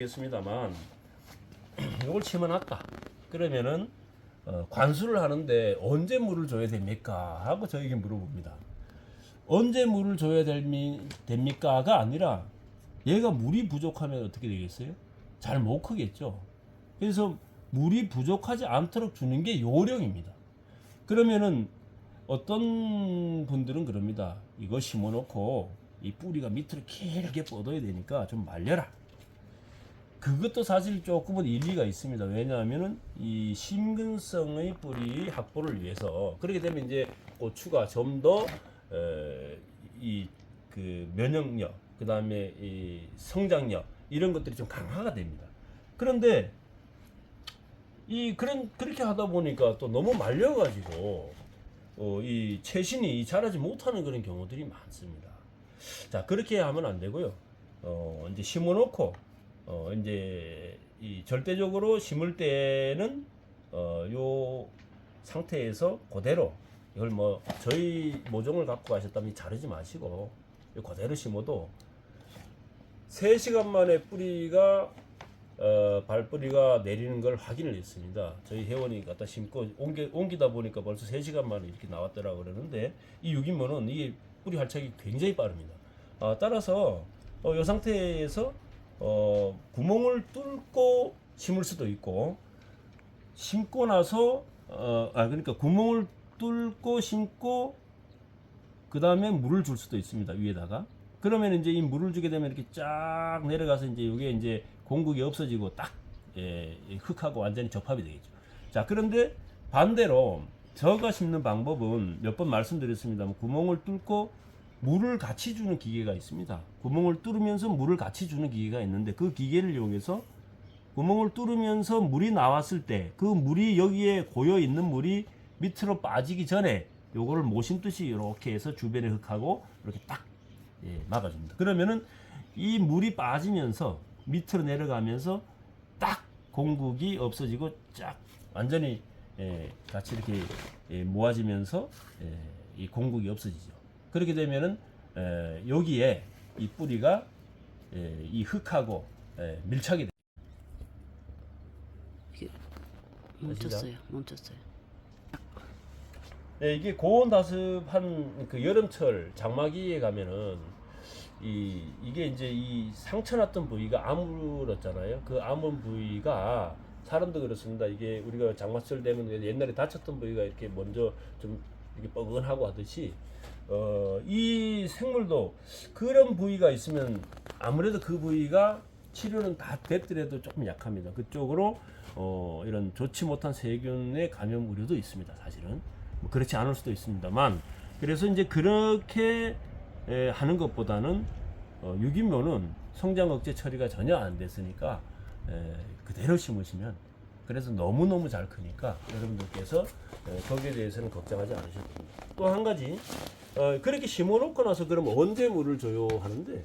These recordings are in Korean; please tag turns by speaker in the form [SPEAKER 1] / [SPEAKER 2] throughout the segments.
[SPEAKER 1] 겠습니다만 이걸 심어놨다 그러면은 관수를 하는데 언제 물을 줘야 됩니까 하고 저에게 물어봅니다. 언제 물을 줘야 됩니까가 아니라 얘가 물이 부족하면 어떻게 되겠어요? 잘 못 크겠죠. 그래서 물이 부족하지 않도록 주는 게 요령입니다. 그러면은 어떤 분들은 그럽니다. 이거 심어놓고 이 뿌리가 밑으로 길게 뻗어야 되니까 좀 말려라. 그것도 사실 조금은 일리가 있습니다. 왜냐하면은 이 심근성의 뿌리 확보를 위해서 그렇게 되면 이제 고추가 좀 더 이 그 면역력, 그 다음에 이 성장력 이런 것들이 좀 강화가 됩니다. 그런데 그렇게 하다 보니까 또 너무 말려가지고 이 채신이 자라지 못하는 그런 경우들이 많습니다. 자, 그렇게 하면 안 되고요. 이제 심어놓고 이제 이 절대적으로 심을 때는 요 상태에서 그대로 이걸 뭐 저희 모종을 갖고 가셨다면 자르지 마시고 그대로 심어도 3시간 만에 뿌리가 발뿌리가 내리는 걸 확인을 했습니다. 저희 회원이 갖다 심고 옮기다 보니까 벌써 3시간 만에 이렇게 나왔더라고 그러는데 이 유기몬은 이게 뿌리 활착이 굉장히 빠릅니다. 따라서 이 상태에서 구멍을 뚫고 심을 수도 있고 심고 나서 그러니까 구멍을 뚫고 심고 그 다음에 물을 줄 수도 있습니다. 위에다가 그러면 이제 이 물을 주게 되면 이렇게 쫙 내려가서 이제 이게 이제 공국이 없어지고 딱 흙하고 완전히 접합이 되겠죠. 자, 그런데 반대로 저가 심는 방법은 몇 번 말씀드렸습니다만 구멍을 뚫고 물을 같이 주는 기계가 있습니다. 구멍을 뚫으면서 물을 같이 주는 기계가 있는데 그 기계를 이용해서 구멍을 뚫으면서 물이 나왔을 때 그 물이 여기에 고여 있는 물이 밑으로 빠지기 전에 요거를 모심듯이 이렇게 해서 주변의 흙하고 이렇게 딱 막아줍니다. 그러면은 이 물이 빠지면서 밑으로 내려가면서 딱 공국이 없어지고 쫙 완전히 같이 이렇게 모아지면서 이 공국이 없어지죠. 그렇게 되면은 여기에 이 뿌리가 이 흙하고 밀착이 돼요.
[SPEAKER 2] 멈췄어요.
[SPEAKER 1] 이게 고온 다습한 그 여름철 장마기에 가면은 이게 이제 이 상처 났던 부위가 아물었잖아요. 그 아문 부위가 사람도 그렇습니다. 이게 우리가 장마철 되면 옛날에 다쳤던 부위가 이렇게 먼저 좀 이렇게 뻐근하고 하듯이 이 생물도 그런 부위가 있으면 아무래도 그 부위가 치료는 다 됐더라도 조금 약합니다. 그쪽으로 이런 좋지 못한 세균의 감염 우려도 있습니다. 사실은 뭐 그렇지 않을 수도 있습니다만 그래서 이제 그렇게 하는 것보다는 유기묘는 성장 억제 처리가 전혀 안 됐으니까 그대로 심으시면 그래서 너무너무 잘 크니까 여러분들께서 거기에 대해서는 걱정하지 않으셔도 됩니다. 또 한 가지 그렇게 심어놓고 나서 그럼 언제 물을 줘요 하는데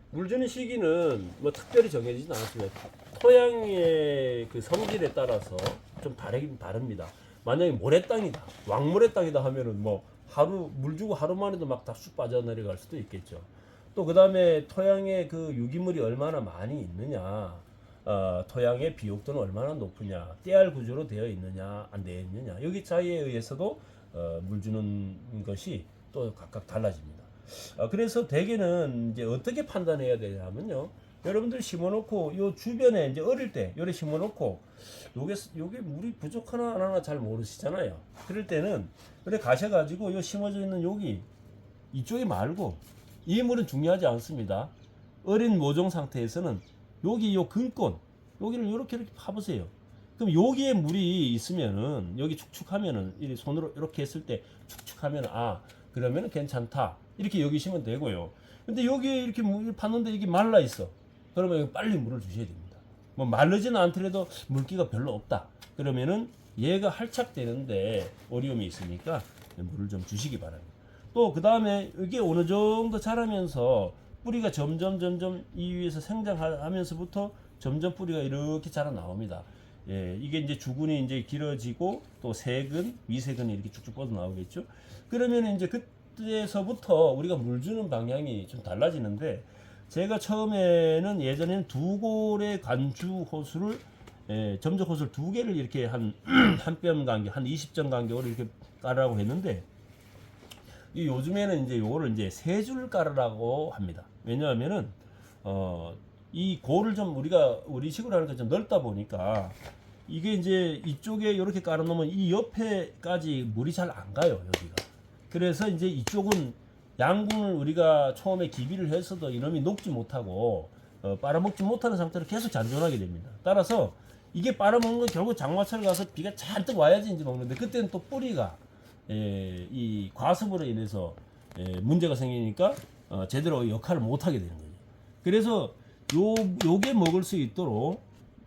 [SPEAKER 1] 물 주는 시기는 뭐 특별히 정해지진 않았습니다. 토양의 그 성질에 따라서 좀 다르긴 다릅니다. 만약에 모래땅이다, 왕모래 땅이다 하면은 뭐 하루 물 주고 하루 만에도 막 다 쑥 빠져내려갈 수도 있겠죠. 또 그 다음에 토양에 그 유기물이 얼마나 많이 있느냐, 토양의 비옥도는 얼마나 높으냐, 떼알 구조로 되어 있느냐, 안 되어 있느냐, 여기 차이에 의해서도 물 주는 것이 또 각각 달라집니다. 그래서 대개는 이제 어떻게 판단해야 되냐면요. 여러분들 심어놓고 요 주변에 이제 어릴 때 요래 심어놓고 요게 물이 부족하나 안 하나 잘 모르시잖아요. 그럴 때는 그래 가셔가지고 요 심어져 있는 여기 이쪽에 말고 이 물은 중요하지 않습니다. 어린 모종 상태에서는 여기 요 근권 여기를 이렇게 파보세요. 그럼 여기에 물이 있으면은 여기 축축하면은 이 손으로 이렇게 했을 때 축축하면 그러면은 괜찮다 이렇게 여기시면 되고요. 근데 여기 이렇게 물을 팠는데 이게 말라 있어. 그러면 빨리 물을 주셔야 됩니다. 뭐 마르지는 않더라도 물기가 별로 없다. 그러면은 얘가 활착되는데 어려움이 있으니까 물을 좀 주시기 바랍니다. 또 그 다음에 이게 어느 정도 자라면서 뿌리가 점점 이 위에서 생장하면서부터 점점 뿌리가 이렇게 자라 나옵니다. 이게 이제 주근이 이제 길어지고 또 세근, 위세근이 이렇게 쭉쭉 뻗어 나오겠죠. 그러면 이제 그때서부터 우리가 물 주는 방향이 좀 달라지는데 제가 처음에는 예전에는 두 골의 간주 호수를 점적 호수를 두 개를 이렇게 한 한 뼘 간격, 한 20점 간격으로 이렇게 깔으라고 했는데 이 요즘에는 이제 요거를 이제 세 줄 깔으라고 합니다. 왜냐하면은 이 골을 좀 우리 식으로 하니까 좀 넓다 보니까 이게 이제 이쪽에 이렇게 깔아놓으면 이 옆에까지 물이 잘 안 가요, 여기가. 그래서 이제 이쪽은 양분을 우리가 처음에 기비를 했어도 이놈이 녹지 못하고 빨아먹지 못하는 상태로 계속 잔존하게 됩니다. 따라서 이게 빨아먹는 건 결국 장마철 가서 비가 잔뜩 와야지 이제 먹는데 그때는 또 뿌리가 이 과습으로 인해서 문제가 생기니까 제대로 역할을 못하게 되는 거죠. 그래서 요게 먹을 수 있도록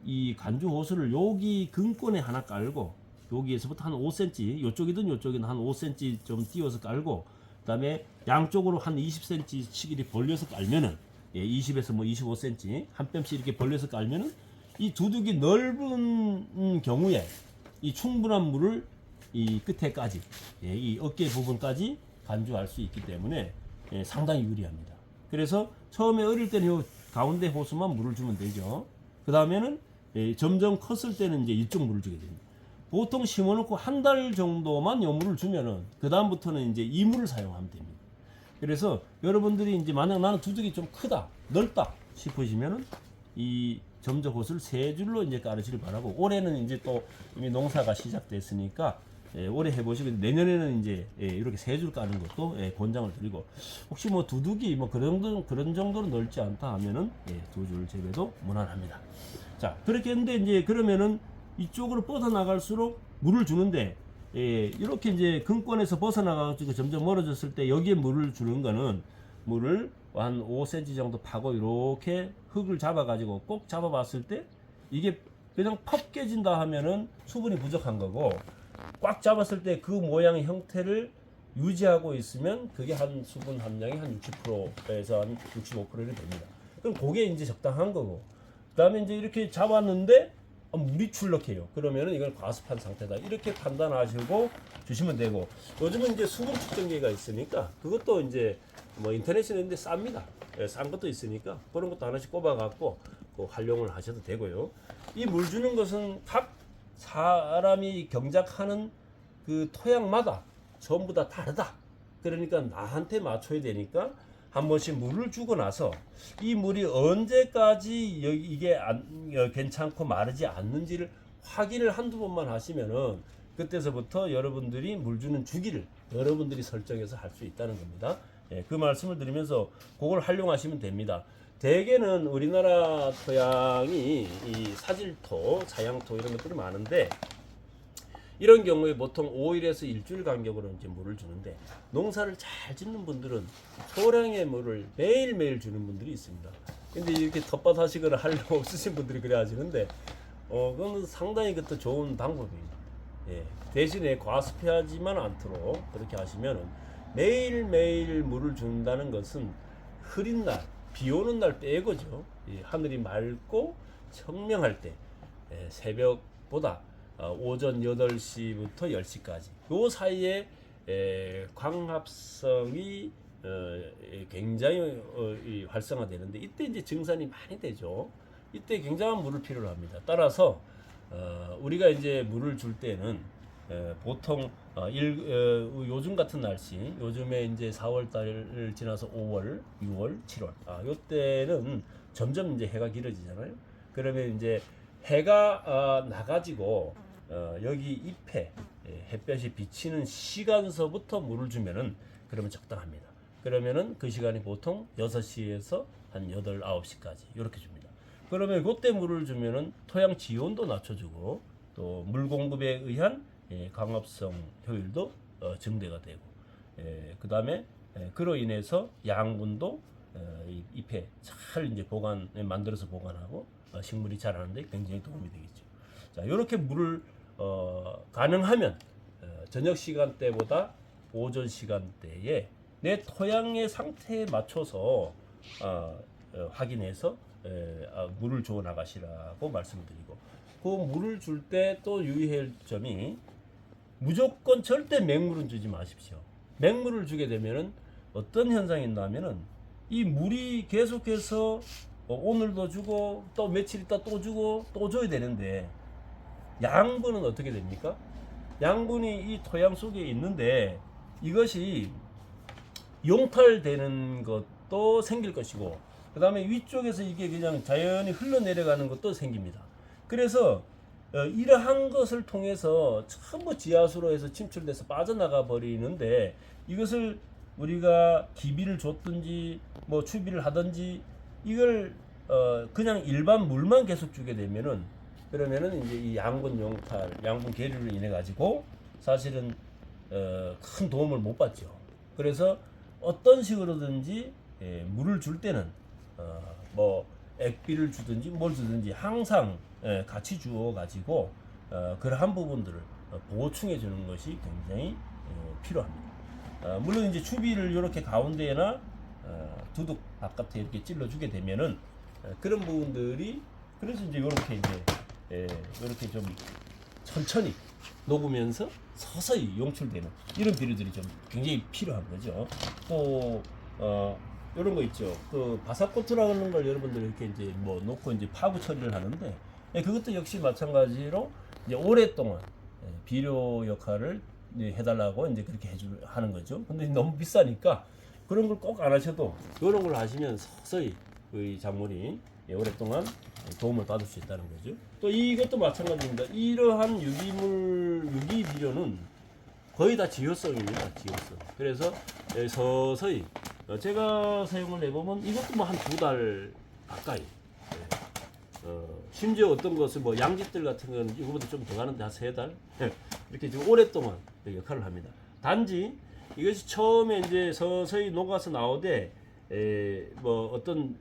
[SPEAKER 1] 이 간주 호수를 여기 근권에 하나 깔고 여기에서부터 한 5cm, 요쪽이든 요쪽이든 한 5cm 좀 띄워서 깔고 그다음에 양쪽으로 한 20cm씩 이렇게 벌려서 깔면은 20에서 뭐 25cm 한 뼘씩 이렇게 벌려서 깔면은 이 두둑이 넓은 경우에 이 충분한 물을 이 끝에까지 이 어깨 부분까지 간주할 수 있기 때문에 상당히 유리합니다. 그래서 처음에 어릴 때는 요 가운데 호수만 물을 주면 되죠. 그 다음에는 점점 컸을 때는 이제 이쪽 물을 주게 됩니다. 보통 심어놓고 한 달 정도만 요 물을 주면은 그 다음부터는 이제 이 물을 사용하면 됩니다. 그래서 여러분들이 이제 만약 나는 두둑이 좀 크다, 넓다 싶으시면은 이 점적 호수를 세 줄로 이제 깔으시길 바라고 올해는 이제 또 이미 농사가 시작됐으니까 올해 해보시고 내년에는 이제 이렇게 세 줄 까는 것도 권장을 드리고 혹시 뭐 두둑이 뭐 그런 정도로 넓지 않다 하면은 두 줄 재배도 무난합니다. 자 그렇게 했는데 이제 그러면은 이쪽으로 뻗어나갈수록 물을 주는데 이렇게 이제 근권에서 벗어나가지고 점점 멀어졌을 때 여기에 물을 주는 거는 물을 한 5cm 정도 파고 이렇게 흙을 잡아가지고 꼭 잡아봤을 때 이게 그냥 퍽 깨진다 하면은 수분이 부족한 거고 꽉 잡았을 때 그 모양의 형태를 유지하고 있으면 그게 한 수분 함량이 한 60%에서 한 65%는 됩니다. 그럼 그게 이제 적당한 거고 그 다음에 이제 이렇게 잡았는데 물이 출렁해요. 그러면은 이걸 과습한 상태다. 이렇게 판단하시고 주시면 되고 요즘은 이제 수분 측정기가 있으니까 그것도 이제 뭐 인터넷에 있는데 쌉니다. 싼 것도 있으니까 그런 것도 하나씩 꼽아갖고 활용을 하셔도 되고요. 이 물 주는 것은 각 사람이 경작하는 그 토양마다 전부 다 다르다. 그러니까 나한테 맞춰야 되니까 한 번씩 물을 주고 나서 이 물이 언제까지 이게 괜찮고 마르지 않는지를 확인을 한두 번만 하시면은 그때서부터 여러분들이 물 주는 주기를 여러분들이 설정해서 할 수 있다는 겁니다. 그 말씀을 드리면서 그걸 활용하시면 됩니다. 대개는 우리나라 토양이 이 사질토, 자양토 이런 것들이 많은데 이런 경우에 보통 5일에서 일주일 간격으로 이제 물을 주는데 농사를 잘 짓는 분들은 소량의 물을 매일매일 주는 분들이 있습니다. 근데 이렇게 텃밭하시거나 할 일 없으신 분들이 그래 하시는데 그건 상당히 그것도 좋은 방법입니다. 대신에 과습하지만 않도록 그렇게 하시면 매일매일 물을 준다는 것은 흐린 날, 비 오는 날 빼고죠. 하늘이 맑고 청명할 때 새벽보다 오전 8시부터 10시까지 요 사이에 광합성이 굉장히 활성화되는데 이때 이제 증산이 많이 되죠. 이때 굉장한 물을 필요로 합니다. 따라서 우리가 이제 물을 줄 때는 보통 요즘 같은 날씨, 요즘에 이제 4월 달을 지나서 5월, 6월, 7월, 요때는 점점 이제 해가 길어지잖아요. 그러면 이제 해가 나가지고 여기 잎에 햇볕이 비치는 시간서부터 물을 주면은 그러면 적당합니다. 그러면은 그 시간이 보통 6시에서 한 8, 9시까지 이렇게 줍니다. 그러면 그때 물을 주면은 토양 지온도 낮춰주고 또 물 공급에 의한 광합성 효율도 증대가 되고 그 다음에 그로 인해서 양분도 잎에 잘 이제 만들어서 보관하고 식물이 자라는데 굉장히 도움이 되겠죠. 자, 이렇게 물을 가능하면 저녁 시간대보다 오전 시간대에 내 토양의 상태에 맞춰서 확인해서 물을 줘 나가시라고 말씀을 드리고 그 물을 줄 때 또 유의할 점이 무조건 절대 맹물은 주지 마십시오. 맹물을 주게 되면은 어떤 현상이 있냐면은 이 물이 계속해서 오늘도 주고 또 며칠 있다 또 주고 또 줘야 되는데 양분은 어떻게 됩니까? 양분이 이 토양 속에 있는데 이것이 용탈되는 것도 생길 것이고 그 다음에 위쪽에서 이게 그냥 자연히 흘러내려가는 것도 생깁니다. 그래서 이러한 것을 통해서 전부 지하수로 해서 침출돼서 빠져나가 버리는데 이것을 우리가 기비를 줬든지 뭐 추비를 하든지 이걸 그냥 일반 물만 계속 주게 되면은 그러면은 이제 이 양분 용탈, 양분 계류로 인해 가지고 사실은 큰 도움을 못 받죠. 그래서 어떤 식으로든지 물을 줄 때는 뭐 액비를 주든지 뭘 주든지 항상 같이 주어 가지고 그러한 부분들을 보충해 주는 것이 굉장히 필요합니다. 물론 이제 추비를 이렇게 가운데나 두둑 바깥에 이렇게 찔러 주게 되면은 그런 부분들이 그래서 이제 이렇게 좀 천천히 녹으면서 서서히 용출되는 이런 비료들이 좀 굉장히 필요한 거죠. 또 이런 거 있죠. 그 바사코트라는 걸 여러분들 이렇게 이제 뭐 놓고 이제 파부 처리를 하는데 그것도 역시 마찬가지로 이제 오랫동안 비료 역할을 해달라고 이제 그렇게 하는 거죠. 근데 너무 비싸니까 그런 걸 꼭 안 하셔도 이런 걸 하시면 서서히 이 작물이 오랫동안 도움을 받을 수 있다는 거죠. 또 이것도 마찬가지입니다. 이러한 유기 비료는 거의 다 지효성입니다. 지효성. 그래서 서서히 제가 사용을 해보면 이것도 뭐 한 2달 가까이. 심지어 어떤 것은 뭐 양짓들 같은 건 이거보다 좀 더 가는데 한 3달 이렇게 좀 오랫동안 역할을 합니다. 단지 이것이 처음에 이제 서서히 녹아서 나오되 뭐 어떤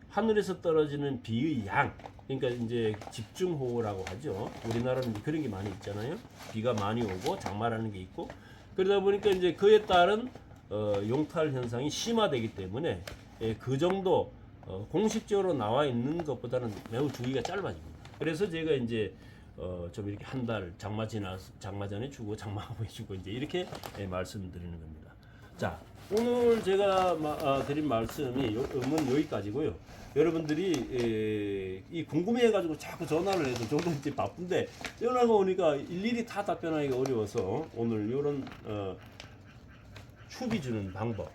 [SPEAKER 1] 하늘에서 떨어지는 비의 양, 그러니까 이제 집중호우라고 하죠. 우리나라는 그런 게 많이 있잖아요. 비가 많이 오고 장마라는 게 있고 그러다 보니까 이제 그에 따른 용탈 현상이 심화되기 때문에 그 정도 공식적으로 나와 있는 것보다는 매우 주기가 짧아집니다. 그래서 제가 이제 좀 이렇게 한 달 장마 전에 주고 장마 후에 주고 이제 이렇게 말씀드리는 겁니다. 자, 오늘 제가 드린 말씀은 여기까지고요. 여러분들이 이 궁금해가지고 자꾸 전화를 해도 저도 이제 바쁜데 전화가 오니까 일일이 다 답변하기가 어려워서 오늘 이런 추비 주는 방법,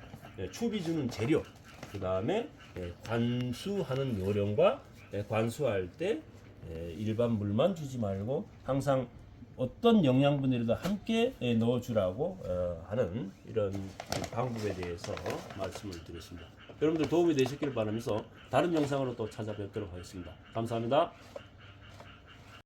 [SPEAKER 1] 추비 주는 재료, 그 다음에 관수하는 요령과 관수할 때 일반 물만 주지 말고 항상 어떤 영양분이라도 함께 넣어주라고 하는 이런 방법에 대해서 말씀을 드렸습니다. 여러분들 도움이 되셨길 바라면서 다른 영상으로 또 찾아뵙도록 하겠습니다. 감사합니다.